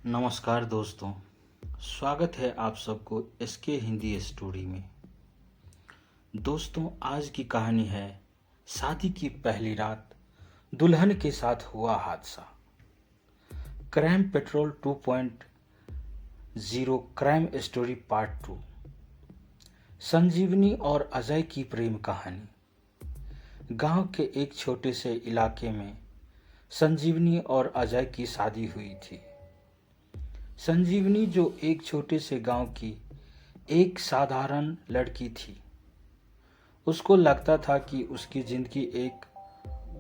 नमस्कार दोस्तों। स्वागत है आप सबको एसके हिंदी स्टोरी में। दोस्तों, आज की कहानी है शादी की पहली रात, दुल्हन के साथ हुआ हादसा। Crime petrol 2.0 crime story part 2। संजीवनी और अजय की प्रेम कहानी। गांव के एक छोटे से इलाके में संजीवनी और अजय की शादी हुई थी। संजीवनी जो एक छोटे से गांव की एक साधारण लड़की थी, उसको लगता था कि उसकी जिंदगी एक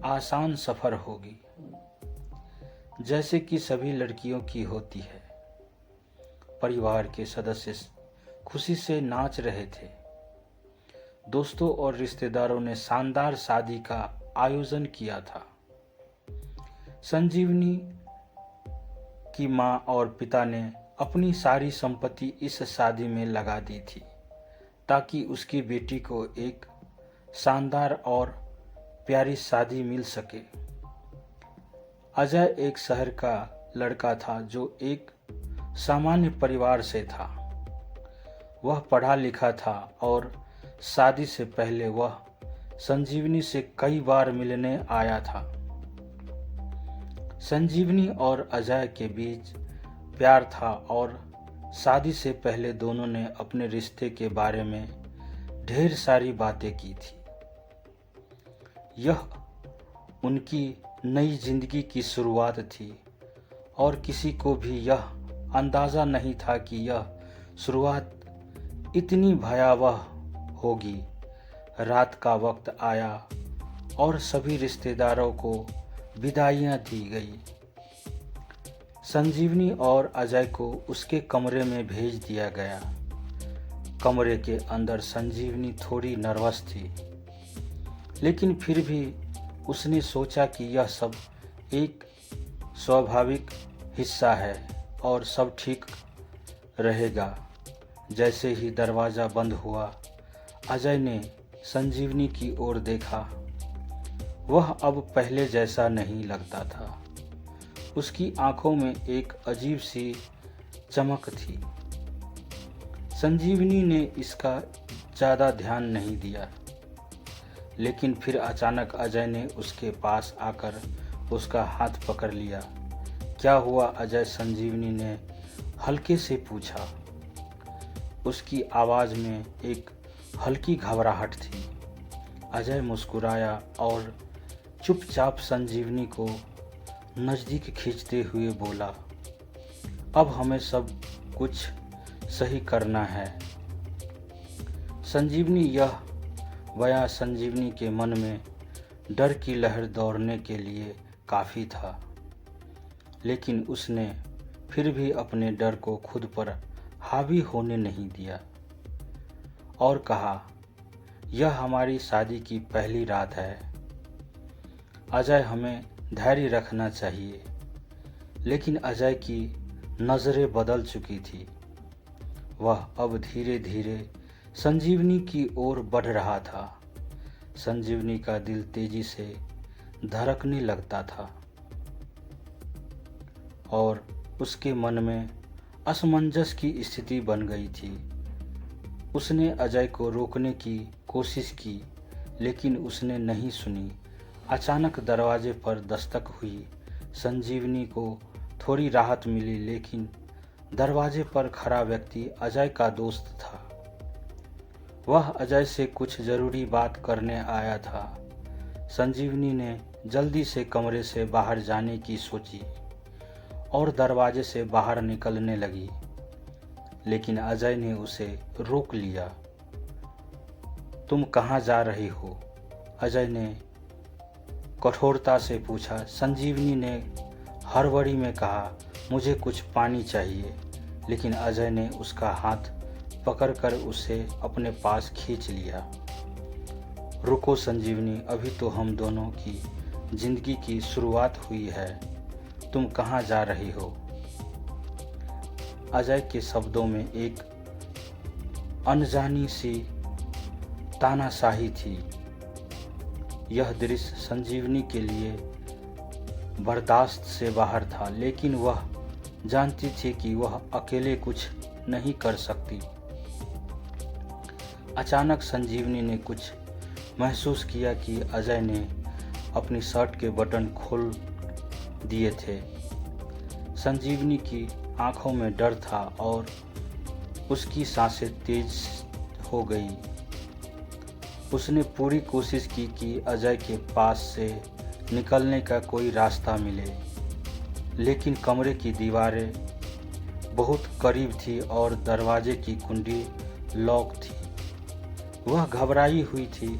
आसान सफर होगी, जैसे कि सभी लड़कियों की होती है। परिवार के सदस्य खुशी से नाच रहे थे। दोस्तों और रिश्तेदारों ने शानदार शादी का आयोजन किया था। संजीवनी की माँ और पिता ने अपनी सारी संपत्ति इस शादी में लगा दी थी, ताकि उसकी बेटी को एक शानदार और प्यारी शादी मिल सके। अजय एक शहर का लड़का था जो एक सामान्य परिवार से था। वह पढ़ा लिखा था और शादी से पहले वह संजीवनी से कई बार मिलने आया था। संजीवनी और अजय के बीच प्यार था और शादी से पहले दोनों ने अपने रिश्ते के बारे में ढेर सारी बातें की थी। यह उनकी नई जिंदगी की शुरुआत थी और किसी को भी यह अंदाज़ा नहीं था कि यह शुरुआत इतनी भयावह होगी। रात का वक्त आया और सभी रिश्तेदारों को विदाइयां दी गई। संजीवनी और अजय को उसके कमरे में भेज दिया गया। कमरे के अंदर संजीवनी थोड़ी नर्वस थी, लेकिन फिर भी उसने सोचा कि यह सब एक स्वाभाविक हिस्सा है और सब ठीक रहेगा। जैसे ही दरवाज़ा बंद हुआ, अजय ने संजीवनी की ओर देखा। वह अब पहले जैसा नहीं लगता था। उसकी आंखों में एक अजीब सी चमक थी। संजीवनी ने इसका ज़्यादा ध्यान नहीं दिया, लेकिन फिर अचानक अजय ने उसके पास आकर उसका हाथ पकड़ लिया। क्या हुआ अजय? संजीवनी ने हल्के से पूछा। उसकी आवाज़ में एक हल्की घबराहट थी। अजय मुस्कुराया और चुपचाप संजीवनी को नज़दीक खींचते हुए बोला, अब हमें सब कुछ सही करना है। संजीवनी यह बयां संजीवनी के मन में डर की लहर दौड़ने के लिए काफ़ी था, लेकिन उसने फिर भी अपने डर को खुद पर हावी होने नहीं दिया और कहा, यह हमारी शादी की पहली रात है अजय, हमें धैर्य रखना चाहिए। लेकिन अजय की नज़रें बदल चुकी थी। वह अब धीरे धीरे संजीवनी की ओर बढ़ रहा था। संजीवनी का दिल तेजी से धड़कने लगता था और उसके मन में असमंजस की स्थिति बन गई थी। उसने अजय को रोकने की कोशिश की, लेकिन उसने नहीं सुनी। अचानक दरवाजे पर दस्तक हुई। संजीवनी को थोड़ी राहत मिली, लेकिन दरवाजे पर खड़ा व्यक्ति अजय का दोस्त था। वह अजय से कुछ ज़रूरी बात करने आया था। संजीवनी ने जल्दी से कमरे से बाहर जाने की सोची और दरवाजे से बाहर निकलने लगी, लेकिन अजय ने उसे रोक लिया। तुम कहाँ जा रही हो? अजय ने कठोरता से पूछा। संजीवनी ने हड़बड़ी में कहा, मुझे कुछ पानी चाहिए, लेकिन अजय ने उसका हाथ पकड़कर उसे अपने पास खींच लिया। रुको संजीवनी, अभी तो हम दोनों की जिंदगी की शुरुआत हुई है। तुम कहाँ जा रही हो? अजय के शब्दों में एक अनजानी सी तानाशाही थी। यह दृश्य संजीवनी के लिए बर्दाश्त से बाहर था, लेकिन वह जानती थी कि वह अकेले कुछ नहीं कर सकती। अचानक संजीवनी ने कुछ महसूस किया कि अजय ने अपनी शर्ट के बटन खोल दिए थे। संजीवनी की आंखों में डर था और उसकी सांसें तेज हो गई। उसने पूरी कोशिश की कि अजय के पास से निकलने का कोई रास्ता मिले, लेकिन कमरे की दीवारें बहुत करीब थी और दरवाजे की कुंडी लॉक थी। वह घबराई हुई थी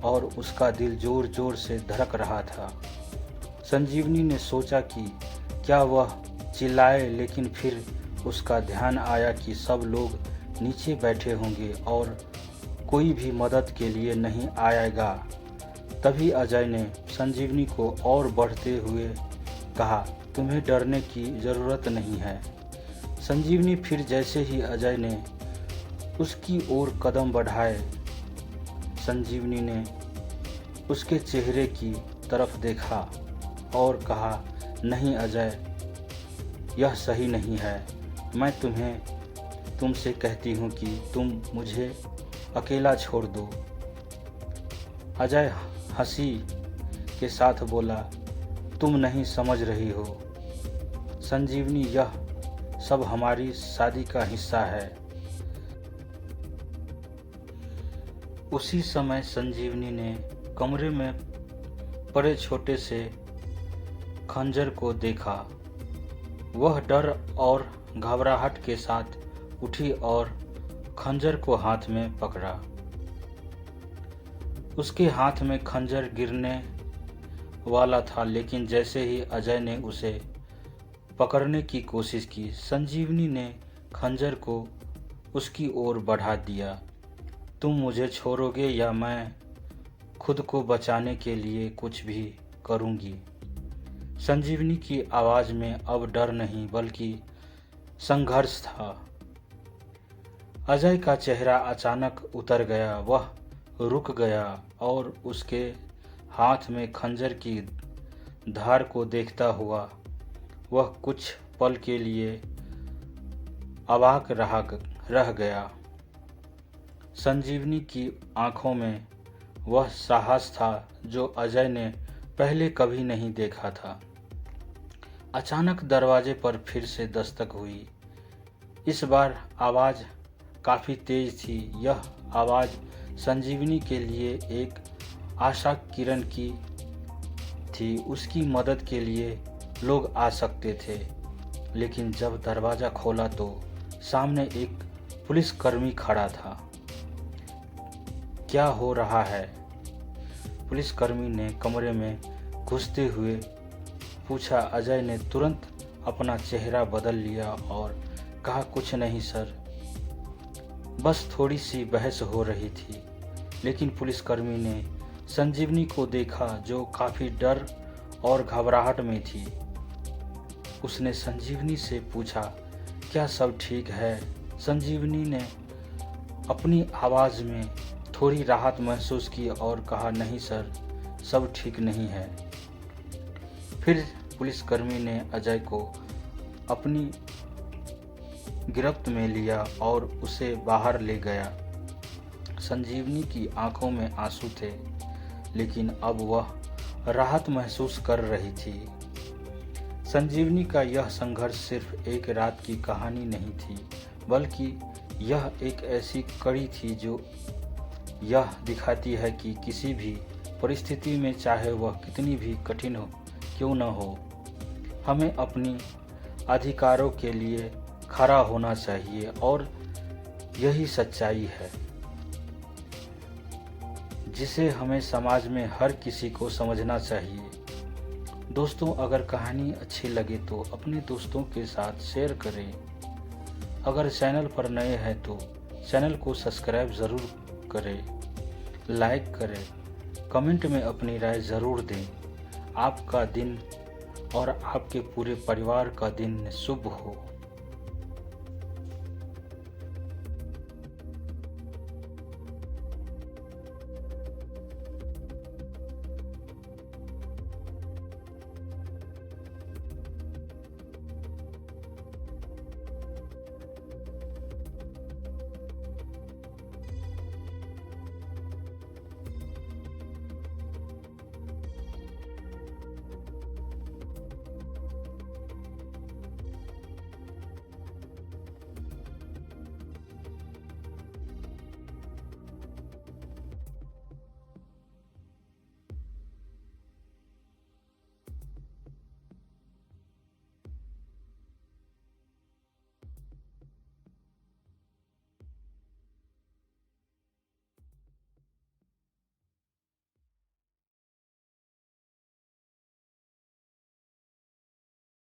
और उसका दिल जोर जोर से धड़क रहा था। संजीवनी ने सोचा कि क्या वह चिल्लाए, लेकिन फिर उसका ध्यान आया कि सब लोग नीचे बैठे होंगे और कोई भी मदद के लिए नहीं आएगा। तभी अजय ने संजीवनी को और बढ़ते हुए कहा, तुम्हें डरने की ज़रूरत नहीं है। संजीवनी फिर जैसे ही अजय ने उसकी ओर कदम बढ़ाए, संजीवनी ने उसके चेहरे की तरफ देखा और कहा, नहीं अजय, यह सही नहीं है। मैं तुमसे कहती हूँ कि तुम मुझे अकेला छोड़ दो। अजय हंसी के साथ बोला, तुम नहीं समझ रही हो संजीवनी, यह सब हमारी शादी का हिस्सा है। उसी समय संजीवनी ने कमरे में पड़े छोटे से खंजर को देखा। वह डर और घबराहट के साथ उठी और खंजर को हाथ में पकड़ा। उसके हाथ में खंजर गिरने वाला था, लेकिन जैसे ही अजय ने उसे पकड़ने की कोशिश की, संजीवनी ने खंजर को उसकी ओर बढ़ा दिया। तुम मुझे छोड़ोगे या मैं खुद को बचाने के लिए कुछ भी करूंगी। संजीवनी की आवाज में अब डर नहीं बल्कि संघर्ष था। अजय का चेहरा अचानक उतर गया। वह रुक गया और उसके हाथ में खंजर की धार को देखता हुआ वह कुछ पल के लिए अवाक रह गया। संजीवनी की आंखों में वह साहस था जो अजय ने पहले कभी नहीं देखा था। अचानक दरवाजे पर फिर से दस्तक हुई। इस बार आवाज़ काफ़ी तेज थी। यह आवाज़ संजीवनी के लिए एक आशा किरण की थी। उसकी मदद के लिए लोग आ सकते थे। लेकिन जब दरवाज़ा खोला तो सामने एक पुलिसकर्मी खड़ा था। क्या हो रहा है? पुलिसकर्मी ने कमरे में घुसते हुए पूछा। अजय ने तुरंत अपना चेहरा बदल लिया और कहा, कुछ नहीं सर, बस थोड़ी सी बहस हो रही थी। लेकिन पुलिसकर्मी ने संजीवनी को देखा जो काफ़ी डर और घबराहट में थी। उसने संजीवनी से पूछा, क्या सब ठीक है? संजीवनी ने अपनी आवाज़ में थोड़ी राहत महसूस की और कहा, नहीं सर, सब ठीक नहीं है। फिर पुलिसकर्मी ने अजय को अपनी गिरफ्त में लिया और उसे बाहर ले गया। संजीवनी की आंखों में आंसू थे, लेकिन अब वह राहत महसूस कर रही थी। संजीवनी का यह संघर्ष सिर्फ एक रात की कहानी नहीं थी, बल्कि यह एक ऐसी कड़ी थी जो यह दिखाती है कि किसी भी परिस्थिति में, चाहे वह कितनी भी कठिन हो क्यों न हो, हमें अपनी अधिकारों के लिए खड़ा होना चाहिए और यही सच्चाई है जिसे हमें समाज में हर किसी को समझना चाहिए। दोस्तों, अगर कहानी अच्छी लगे तो अपने दोस्तों के साथ शेयर करें। अगर चैनल पर नए हैं तो चैनल को सब्सक्राइब ज़रूर करें, लाइक करें, कमेंट में अपनी राय ज़रूर दें। आपका दिन और आपके पूरे परिवार का दिन शुभ हो।